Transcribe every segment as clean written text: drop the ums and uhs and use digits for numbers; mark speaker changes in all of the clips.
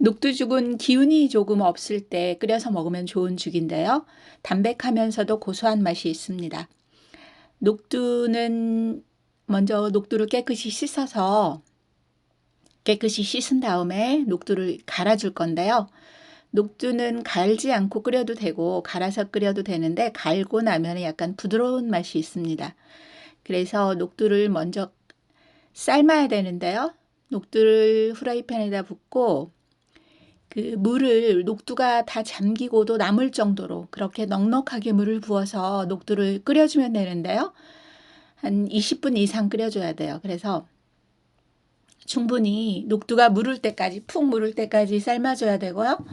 Speaker 1: 녹두죽은 기운이 조금 없을 때 끓여서 먹으면 좋은 죽인데요. 담백하면서도 고소한 맛이 있습니다. 녹두는 먼저 녹두를 깨끗이 씻은 다음에 녹두를 갈아줄 건데요. 녹두는 갈지 않고 끓여도 되고 갈아서 끓여도 되는데 갈고 나면 약간 부드러운 맛이 있습니다. 그래서 녹두를 먼저 삶아야 되는데요. 녹두를 후라이팬에다 붓고 그 물을 녹두가 다 잠기고도 남을 정도로 그렇게 넉넉하게 물을 부어서 녹두를 끓여주면 되는데요. 한 20분 이상 끓여줘야 돼요. 그래서 충분히 녹두가 푹 무를 때까지 삶아줘야 되고요.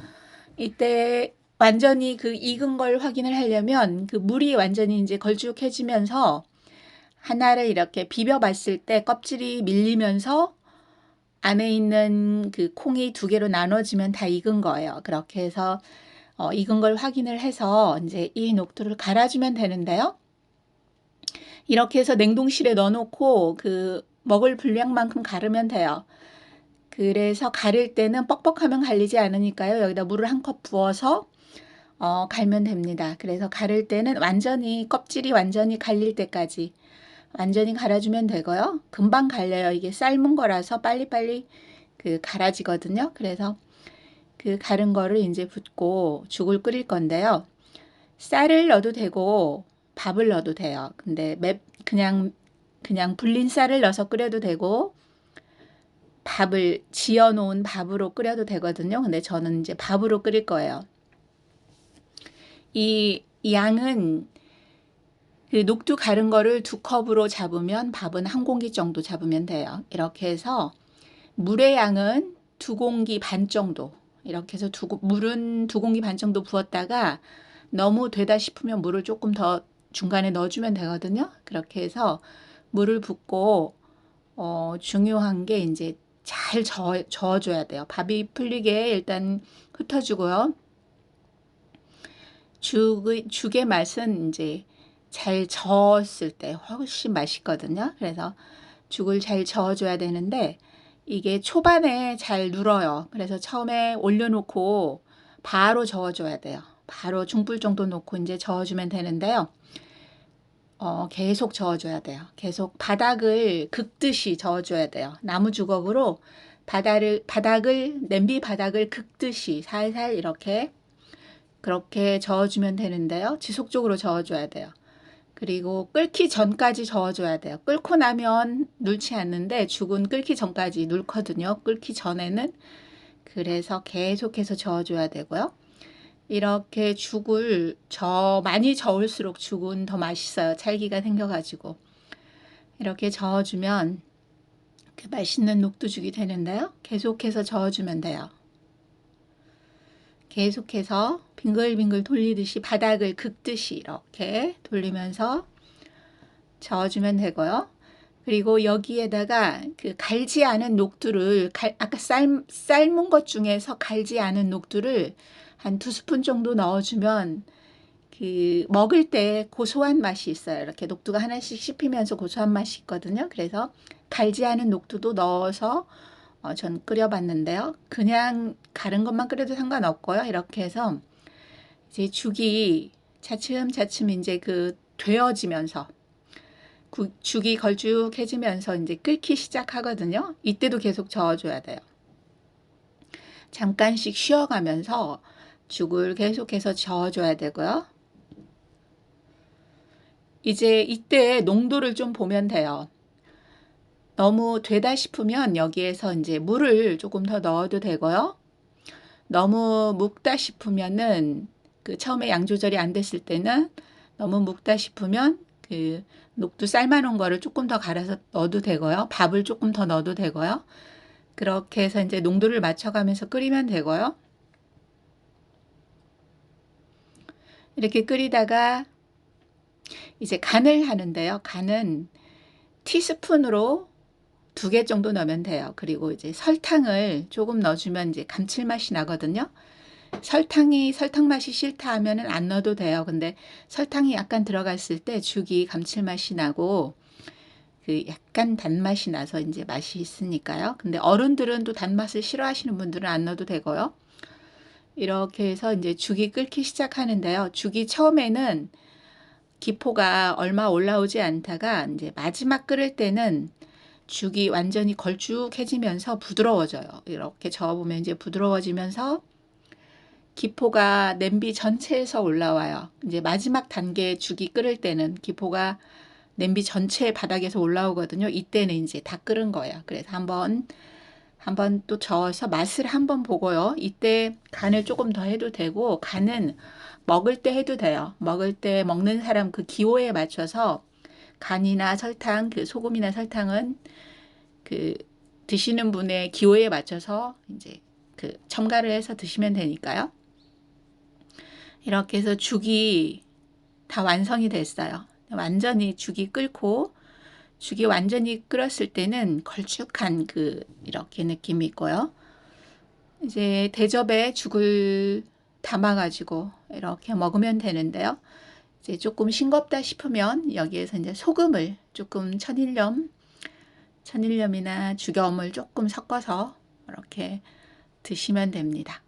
Speaker 1: 이때 완전히 그 익은 걸 확인을 하려면 그 물이 완전히 이제 걸쭉해지면서 하나를 이렇게 비벼봤을 때 껍질이 밀리면서 안에 있는 그 콩이 두 개로 나눠지면 다 익은 거예요. 그렇게 해서 익은 걸 확인을 해서 이제 이 녹두를 갈아주면 되는데요. 이렇게 해서 냉동실에 넣어놓고 그 먹을 분량만큼 갈으면 돼요. 그래서 가릴 때는 뻑뻑하면 갈리지 않으니까요. 여기다 물을 한 컵 부어서 갈면 됩니다. 그래서 가릴 때는 껍질이 완전히 갈릴 때까지 완전히 갈아주면 되고요. 금방 갈려요. 이게 삶은 거라서 빨리빨리 그 갈아지거든요. 그래서 그 갈은 거를 이제 붓고 죽을 끓일 건데요. 쌀을 넣어도 되고 밥을 넣어도 돼요. 근데 그냥 불린 쌀을 넣어서 끓여도 되고 밥을 지어 놓은 밥으로 끓여도 되거든요. 근데 저는 이제 밥으로 끓일 거예요. 이 양은 그 녹두 갈은 거를 2컵으로 잡으면 밥은 1공기 정도 잡으면 돼요. 이렇게 해서 물의 양은 2공기 반 정도, 이렇게 해서 물은 2공기 반 정도 부었다가 너무 되다 싶으면 물을 조금 더 중간에 넣어주면 되거든요. 그렇게 해서 물을 붓고 중요한 게 이제 잘 저어줘야 돼요. 밥이 풀리게 일단 흩어주고요. 죽의 맛은 이제 잘 저었을 때 훨씬 맛있거든요. 그래서 죽을 잘 저어줘야 되는데 이게 초반에 잘 눌어요. 그래서 처음에 올려놓고 바로 저어줘야 돼요. 바로 중불 정도 놓고 이제 저어주면 되는데요. 계속 저어줘야 돼요. 계속 바닥을 긁듯이 저어줘야 돼요. 나무 주걱으로 냄비 바닥을 긁듯이 살살 이렇게 그렇게 저어주면 되는데요. 지속적으로 저어줘야 돼요. 그리고 끓기 전까지 저어줘야 돼요. 끓고 나면 넣지 않는데 죽은 끓기 전까지 넣거든요. 끓기 전에는. 그래서 계속해서 저어줘야 되고요. 이렇게 죽을 많이 저을수록 죽은 더 맛있어요. 찰기가 생겨가지고. 이렇게 저어주면 그 맛있는 녹두죽이 되는데요. 계속해서 저어주면 돼요. 계속해서 빙글빙글 돌리듯이 바닥을 긁듯이 이렇게 돌리면서 저어주면 되고요. 그리고 여기에다가 그 갈지 않은 녹두를 아까 삶은 것 중에서 갈지 않은 녹두를 한 2스푼 정도 넣어주면 그 먹을 때 고소한 맛이 있어요. 이렇게 녹두가 하나씩 씹히면서 고소한 맛이 있거든요. 그래서 갈지 않은 녹두도 넣어서 전 끓여봤는데요. 그냥 가른 것만 끓여도 상관없고요. 이렇게 해서 이제 죽이 차츰차츰 이제 그 되어지면서 죽이 걸쭉해지면서 이제 끓기 시작하거든요. 이때도 계속 저어줘야 돼요. 잠깐씩 쉬어가면서 죽을 계속해서 저어줘야 되고요. 이제 이때 농도를 좀 보면 돼요. 너무 되다 싶으면 여기에서 이제 물을 조금 더 넣어도 되고요. 너무 묵다 싶으면은 그 처음에 양 조절이 안 됐을 때는 너무 묵다 싶으면 그 녹두 삶아놓은 거를 조금 더 갈아서 넣어도 되고요. 밥을 조금 더 넣어도 되고요. 그렇게 해서 이제 농도를 맞춰가면서 끓이면 되고요. 이렇게 끓이다가 이제 간을 하는데요. 간은 티스푼으로 2개 정도 넣으면 돼요. 그리고 이제 설탕을 조금 넣어주면 이제 감칠맛이 나거든요. 설탕 맛이 싫다 하면은 안 넣어도 돼요. 근데 설탕이 약간 들어갔을 때 죽이 감칠맛이 나고 그 약간 단맛이 나서 이제 맛이 있으니까요. 근데 어른들은 또 단맛을 싫어하시는 분들은 안 넣어도 되고요. 이렇게 해서 이제 죽이 끓기 시작하는데요. 죽이 처음에는 기포가 얼마 올라오지 않다가 이제 마지막 끓을 때는 죽이 완전히 걸쭉해지면서 부드러워져요. 이렇게 저어보면 이제 부드러워지면서 기포가 냄비 전체에서 올라와요. 이제 마지막 단계 죽이 끓을 때는 기포가 냄비 전체 바닥에서 올라오거든요. 이때는 이제 다 끓은 거예요. 그래서 한번 또 저어서 맛을 한번 보고요. 이때 간을 조금 더 해도 되고, 간은 먹을 때 해도 돼요. 먹을 때 먹는 사람 그 기호에 맞춰서 간이나 설탕, 그 소금이나 설탕은 그 드시는 분의 기호에 맞춰서 이제 그 첨가를 해서 드시면 되니까요. 이렇게 해서 죽이 다 완성이 됐어요. 완전히 죽이 끓고, 죽이 완전히 끓었을 때는 걸쭉한 그 이렇게 느낌이 있고요. 이제 대접에 죽을 담아가지고 이렇게 먹으면 되는데요. 이제 조금 싱겁다 싶으면 여기에서 이제 소금을 조금 천일염이나 죽염을 조금 섞어서 이렇게 드시면 됩니다.